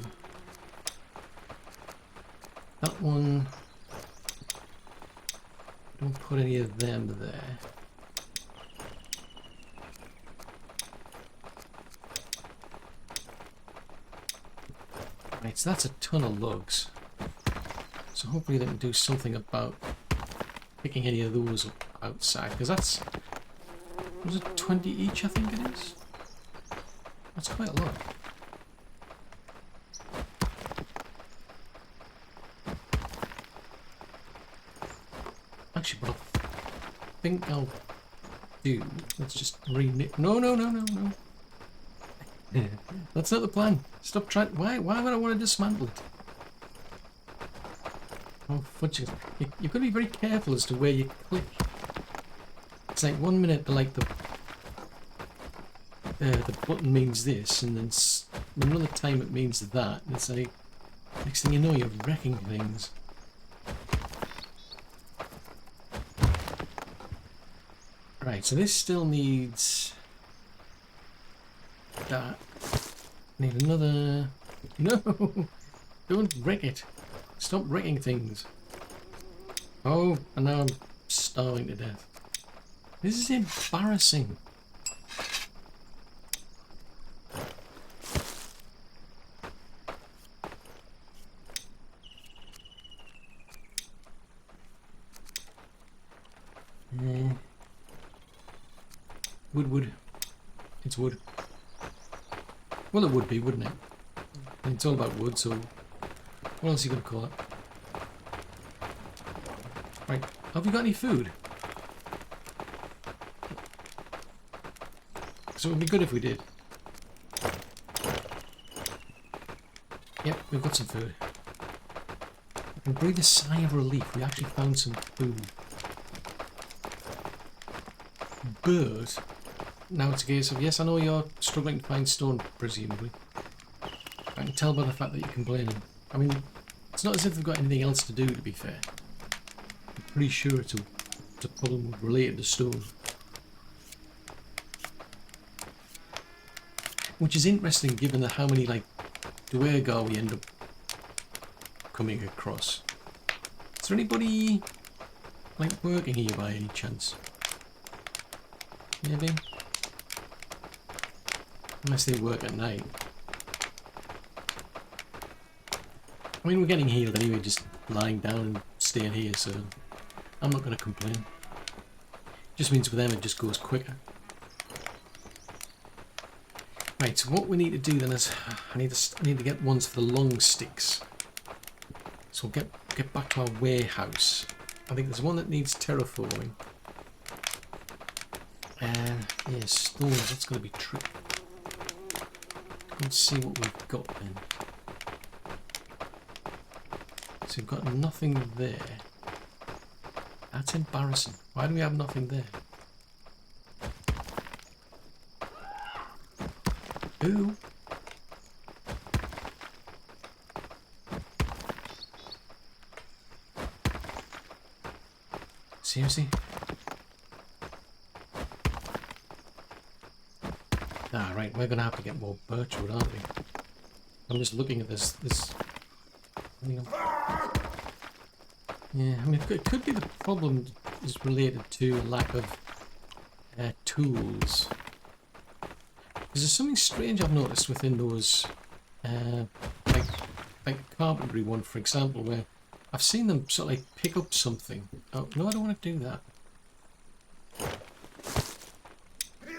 That one, don't put any of them there. Right, so that's a ton of logs. So hopefully they can do something about picking any of those up outside, because that's, was it 20 each, I think it is? That's quite a lot. Actually, what I think I'll do, let's just reknit. No. That's not the plan. Stop trying. Why would I want to dismantle it? Oh, fudge. You've got to be very careful as to where you click. It's like 1 minute the button means this, and then another time it means that. And it's like, next thing you know, you're wrecking things. Right, so this still needs that. Need another. No! Don't wreck it. Stop wrecking things. Oh, and now I'm starving to death. This is embarrassing. Wood. It's wood. Well, it would be, wouldn't it? It's all about wood, so what else are you going to call it? Right, have you got any food? So it would be good if we did. Yep, we've got some food. I can breathe a sigh of relief. We actually found some food. But now it's a case of, yes, I know you're struggling to find stone, presumably. I can tell by the fact that you're complaining. I mean, it's not as if they've got anything else to do, to be fair. I'm pretty sure it's a problem related to stone. Which is interesting given how many, like, EVGA we end up coming across. Is there anybody, like, working here by any chance? Maybe? Unless they work at night. I mean, we're getting healed anyway, just lying down and staying here, so I'm not going to complain. Just means for them it just goes quicker. Right, so what we need to do then is I need to get ones for the long sticks. So we'll get back to our warehouse. I think there's one that needs terraforming. Yeah, stones, that's going to be tricky. Let's see what we've got then. So we've got nothing there. That's embarrassing. Why do we have nothing there? Ooh. Seriously? Ah, right, we're gonna have to get more birchwood, aren't we? I'm just looking at this. Yeah, I mean, it could be the problem is related to lack of tools. Because there's something strange I've noticed within those, like the carpentry one, for example, where I've seen them sort of like pick up something. Oh no, I don't want to do that.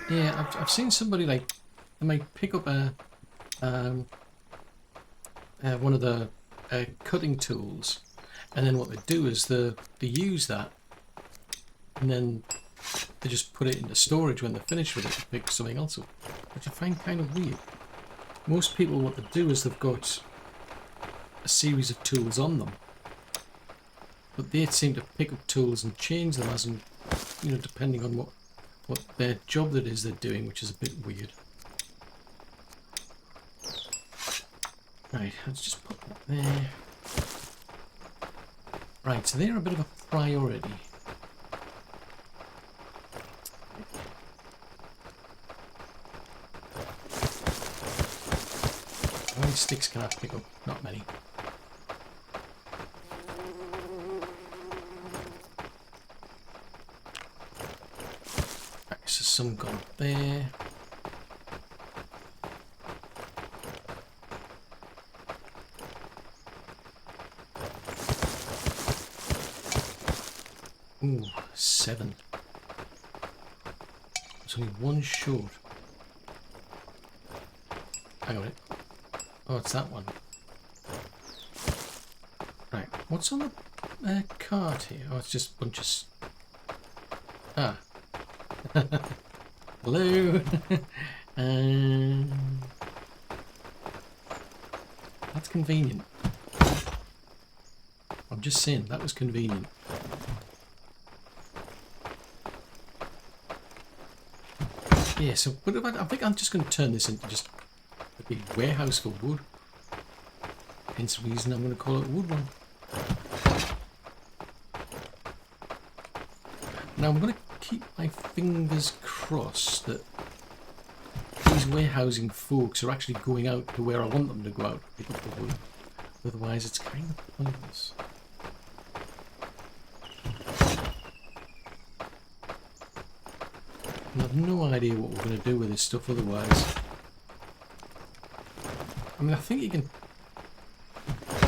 Yeah, I've seen somebody like they might pick up a one of the cutting tools, and then what they do is they use that, and then they just put it into storage when they're finished with it to pick something else up, which I find kind of weird. Most people, what they do is they've got a series of tools on them, but they seem to pick up tools and change them as, you know, depending on what their job that is they're doing, which is a bit weird. Right, let's just put that there. Right, so they're a bit of a priority. How many sticks can I pick up? Not many. Right, so some gone there. Ooh, 7. There's only one short. Hang on it. Oh, it's that one. Right, what's on the card here? Oh, it's just a bunch of... Ah. Hello. That's convenient. I'm just saying, that was convenient. Yeah, so what about, I think I'm just going to turn this into just a big warehouse for wood. Hence the reason I'm going to call it wood one. Now I'm going to keep my fingers crossed that these warehousing folks are actually going out to where I want them to go out to pick up the wood. Otherwise it's kind of pointless. I have no idea what we're going to do with this stuff otherwise. I mean, I think you can...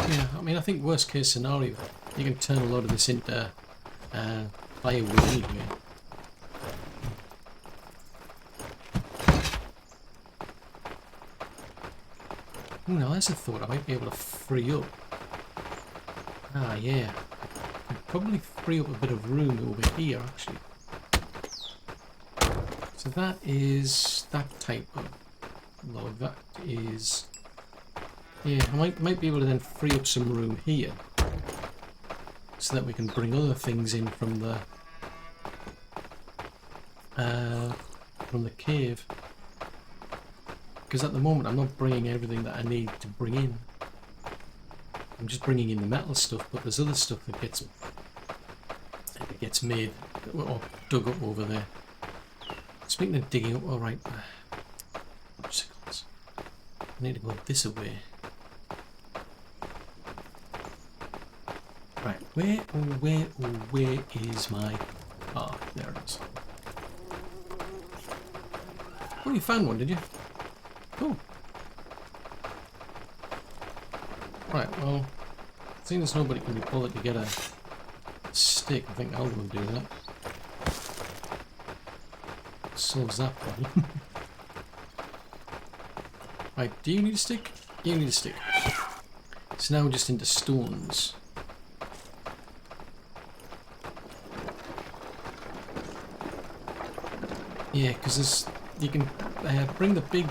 Yeah, I mean, I think worst case scenario, you can turn a lot of this into firewood anyway. Oh, now there's a thought. I might be able to free up. Ah, yeah. I could probably free up a bit of room over here, actually. So that is that type of log. That is... Yeah, I might be able to then free up some room here. So that we can bring other things in from the cave. Because at the moment I'm not bringing everything that I need to bring in. I'm just bringing in the metal stuff, but there's other stuff that gets made or dug up over there. Speaking of digging up, alright, obstacles. I need to go this way. Right, where is my... Ah, there it is. Oh, you found one, did you? Cool. Right, well, seeing as nobody can be bothered to get a stick, I think I'll go and do that. Solves that problem. Right, do you need a stick? You need a stick. So now we're just into stones. Yeah, because there's... You can bring the big...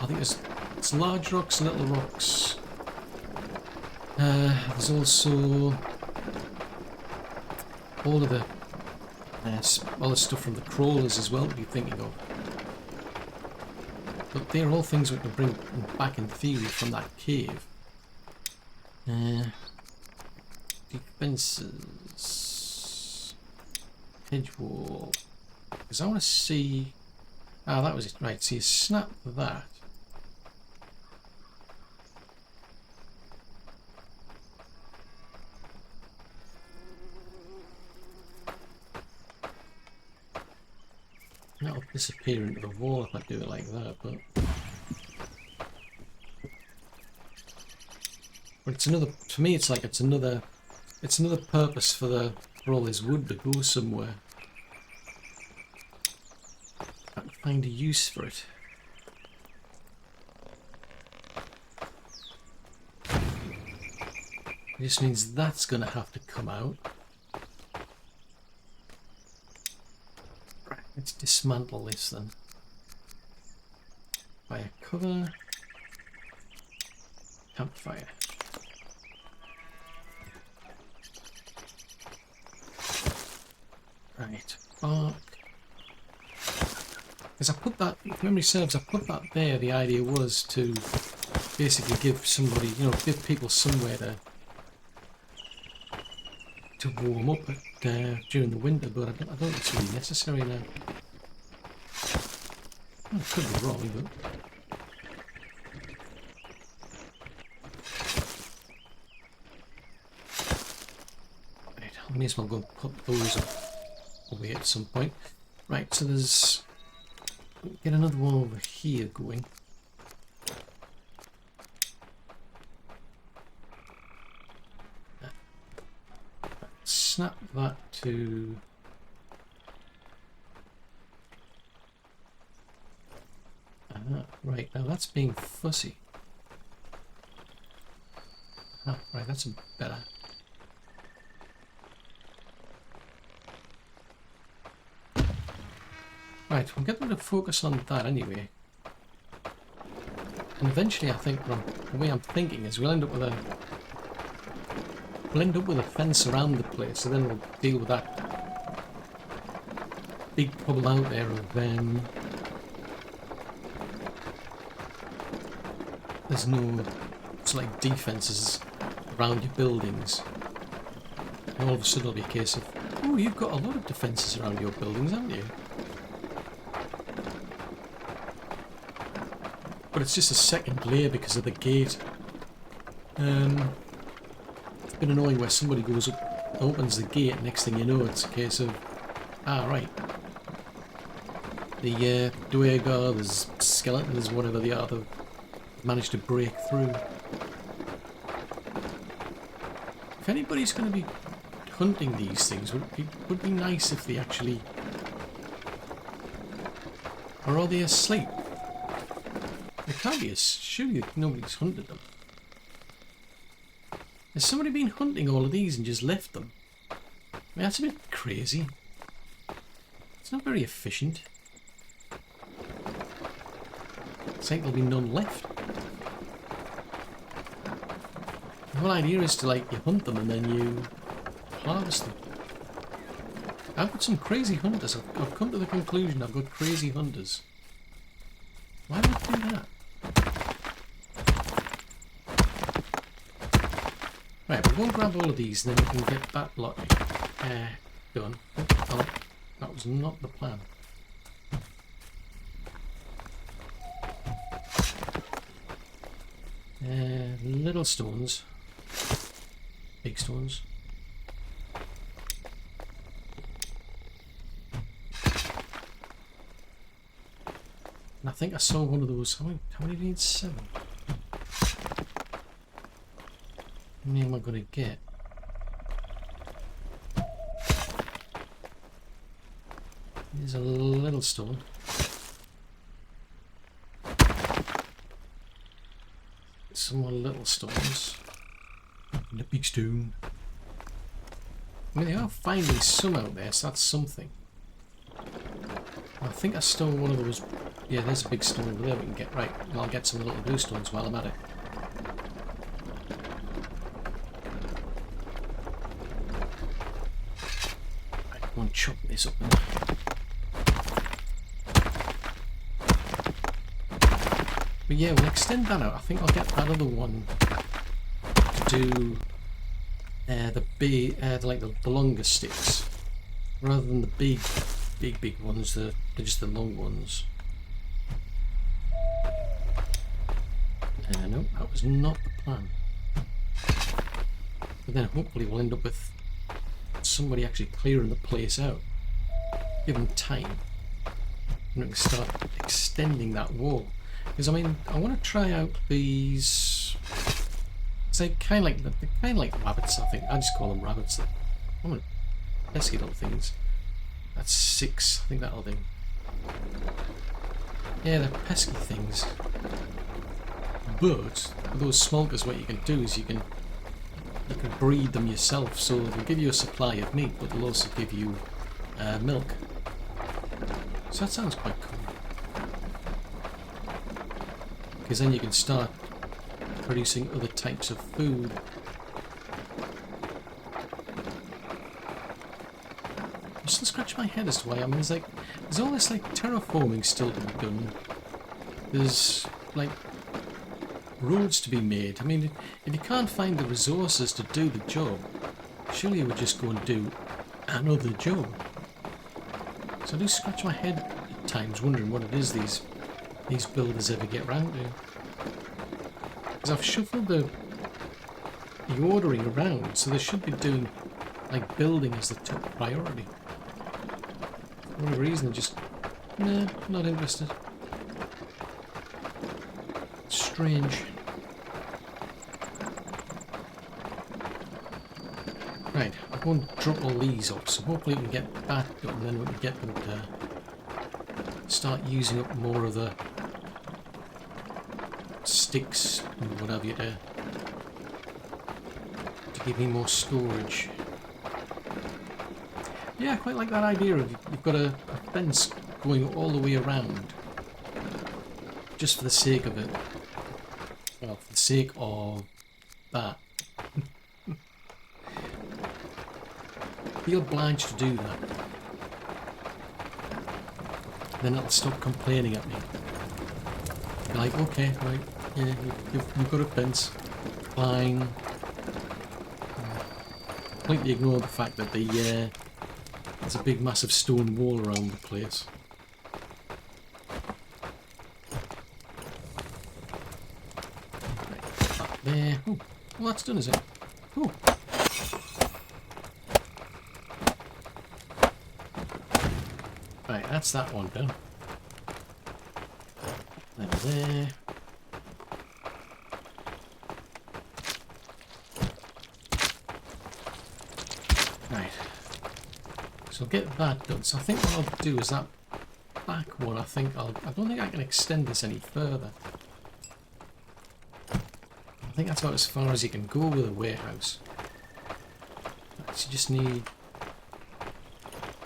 I think it's large rocks and little rocks. There's also... all of the... all the stuff from the crawlers as well to be thinking of. But they're all things we can bring back in theory from that cave. Defences. Hedge wall. Because I want to see... Ah, that was it. Right, so you snap that. That'll disappear into the wall if I do it like that, but it's another, for me it's like it's another purpose for all this wood to go somewhere. I can find a use for it. This means that's going to have to come out. Right, let's dismantle this then. Fire cover. Campfire. Right, bark. Because I put that, if memory serves, I put that there. The idea was to basically give somebody, you know, give people somewhere to warm up at, during the winter, but I don't think it's really necessary now. I could be wrong, but... Right, I may as well go and put those away at some point. Right, so there's... Get another one over here going. Snap that to... right, now that's being fussy. Right, that's better. Right, we'll get them to focus on that anyway. And eventually I think, well, the way I'm thinking is we'll end up with a fence around the place, so then we'll deal with that big problem out there of there's no like defences around your buildings. And all of a sudden it'll be a case of, oh, you've got a lot of defences around your buildings, haven't you? But it's just a second layer because of the gate. It's been annoying where somebody goes up, opens the gate, and next thing you know it's a case of, right. The EVGA, there's skeleton, there's whatever they are, they've managed to break through. If anybody's going to be hunting these things, would be nice if they actually... Or are they asleep? They can't be, surely nobody's hunted them. Has somebody been hunting all of these and just left them? I mean, that's a bit crazy. It's not very efficient. It's like there'll be none left. The whole idea is to, like, you hunt them and then you harvest them. I've got some crazy hunters. I've come to the conclusion I've got crazy hunters. Why would I do that? Right, we'll go and grab all of these and then we can get that lot done. Oh, that was not the plan. Little stones. Big stones. And I think I saw one of those. How many do you need? 7. How many am I going to get? Here's a little stone. Some more little stones. And a big stone. I mean, they are finding some out there, so that's something. I think I stole one of those. Yeah, there's a big stone over there we can get. Right, and I'll get some little blue stones while I'm at it. Right, I want to chop this up now. But yeah, we'll extend that out. I think I'll get that other one to do the longer sticks rather than the big ones. They're just the long ones. No, that was not the plan. But then hopefully we'll end up with somebody actually clearing the place out. Give them time. And we can start extending that wall. Because I mean, I want to try out these. It's like kind of like rabbits. I think I just call them rabbits. I'm pesky little things. That's 6. I think that'll do. Yeah, they're pesky things. But with those smokers, what you can do is you can you can breed them yourself, so they'll give you a supply of meat, but they'll also give you milk. So that sounds quite cool. Because then you can start producing other types of food. I'm just scratch my head as to why. I mean, there's all this like terraforming still to be done. There's like roads to be made. I mean, if you can't find the resources to do the job, surely you would just go and do another job. So I do scratch my head at times wondering what it is these builders ever get round to. Because I've shuffled the ordering around, so they should be doing like building as the top priority. For whatever reason, I just nah, not interested. Strange. Right, I'm going to drop all these off, so hopefully we can get that done, and then we can get them to start using up more of the sticks and whatever you do to give me more storage. Yeah, I quite like that idea of you've got a fence going all the way around just for the sake of it. Well, for the sake of that. Feel obliged to do that. Then it'll stop complaining at me. Be like, okay, right, yeah, you've got a fence. Fine. Completely ignore the fact that there's a big massive stone wall around the place. Right, there. Oh, well that's done, is it? Oh. Right, that's that one done. There. Right. So I'll get that done. So I think what I'll do is that back one, I don't think I can extend this any further. I think that's about as far as you can go with a warehouse. Right, so you just need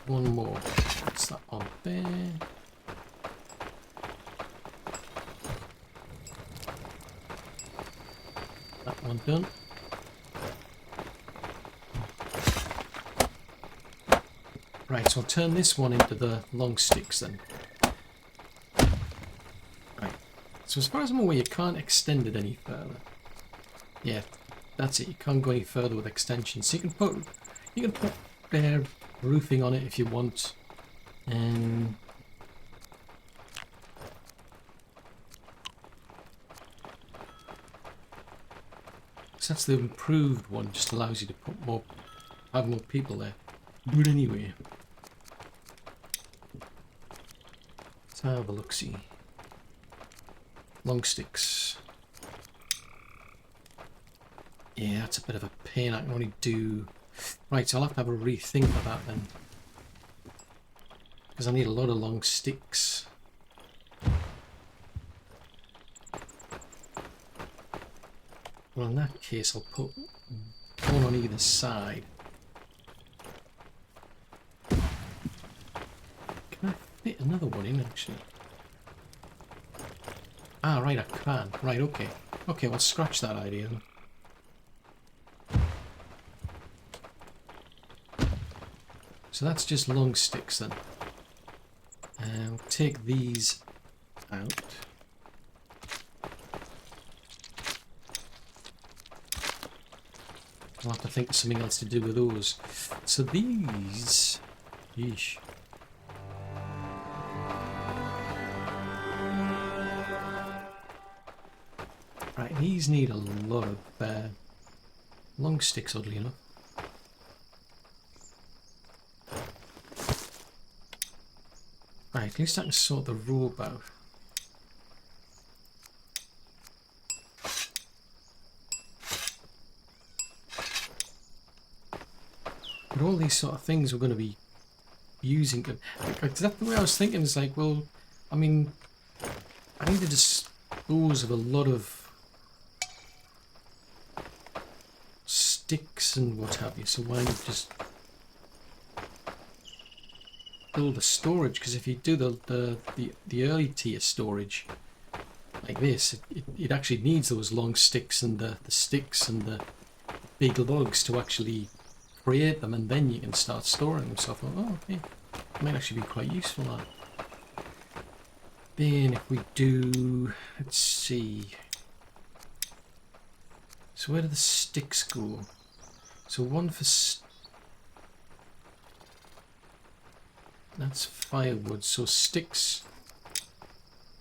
one more. That's that one there. That one done. Right, so I'll turn this one into the long sticks then. Right, so as far as I'm aware, you can't extend it any further. Yeah, that's it. You can't go any further with extensions. So you can put roofing on it if you want. So that's the improved one. Just allows you to have more people there. But anyway, let's have a look-see. Long sticks. Yeah, that's a bit of a pain. I can only do... Right, so I'll have to have a rethink of that then. Because I need a lot of long sticks. Well, in that case, I'll put one on either side. Can I fit another one in, actually? Ah, right, I can. Right, okay. Okay, well, scratch that idea then. So that's just long sticks then. We'll take these out. I'll have to think of something else to do with those. So these... Yeesh. Right, these need a lot of long sticks, oddly enough. Right, at least I can sort the rope out. But all these sort of things we're going to be using. That's the way I was thinking. Is like, well, I mean, I need to dispose of a lot of sticks and what have you, so why not just build a storage? Because if you do the early tier storage like this, it actually needs those long sticks and the sticks and the big logs to actually create them, and then you can start storing them. So I thought, oh, okay, it might actually be quite useful. That. Then if we do, let's see. So where do the sticks go? So one for that's firewood. So sticks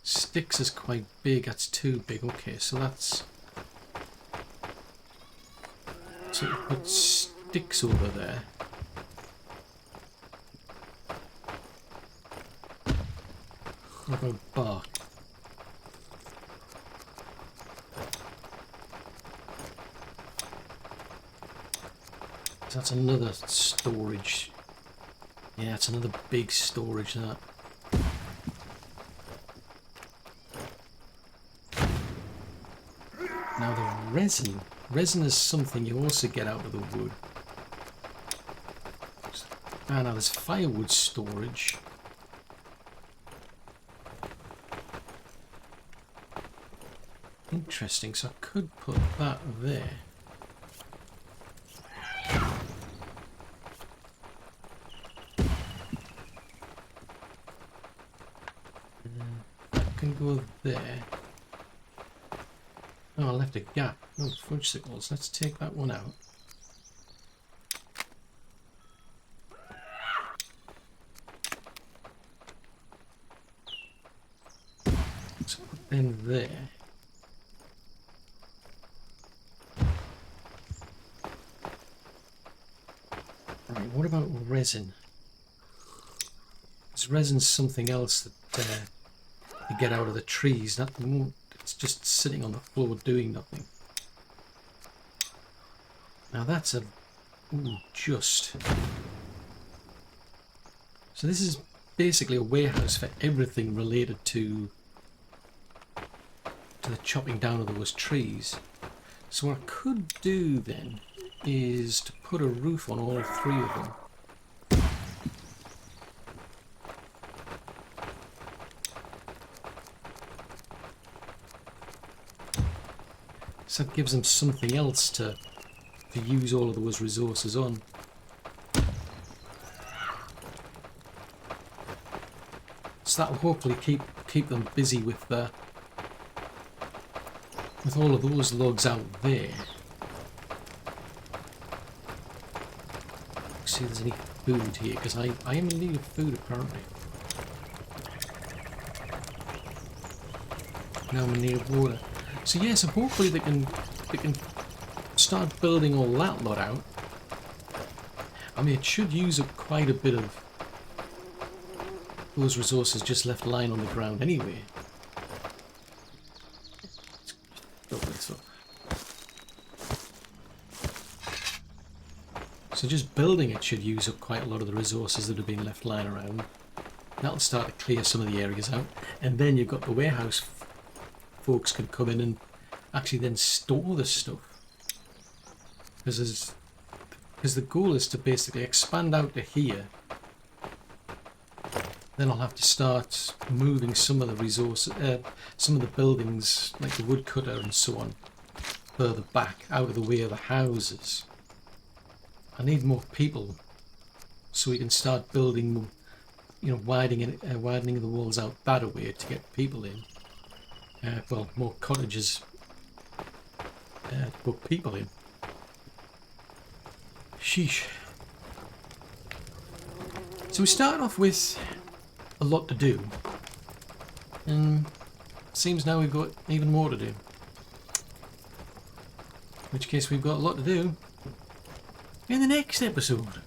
is quite big. That's too big. Okay, so that's so put sticks over there. What about bark? So that's another storage. Yeah, it's another big storage, that. Now the resin. Resin is something you also get out of the wood. Ah, now there's firewood storage. Interesting, so I could put that there. That can go there. Oh, I left a gap. No fudge sickles. Let's take that one out. So put them there. Right, what about resin? Because resin's something else that you get out of the trees. Not the moment it's just sitting on the floor doing nothing. Now that's a just. So this is basically a warehouse for everything related to the chopping down of those trees. So what I could do then is to put a roof on all three of them. So that gives them something else to use all of those resources on. So that will hopefully keep them busy with all of those logs out there. Let's see if there's any food here, because I am in need of food apparently. Now I'm in need of water. So yeah, so hopefully they can start building all that lot out. I mean, it should use up quite a bit of those resources just left lying on the ground anyway. So just building it should use up quite a lot of the resources that have been left lying around. That'll start to clear some of the areas out, and then you've got the warehouse folks can come in and actually then store the stuff. Because the goal is to basically expand out to here. Then I'll have to start moving some of the resources, some of the buildings like the woodcutter and so on, further back out of the way of the houses. I need more people so we can start building, you know, widening the walls out that way to get people in. Well, more cottages to put people in. Sheesh. So we start off with a lot to do, and seems now we've got even more to do. In which case we've got a lot to do in the next episode.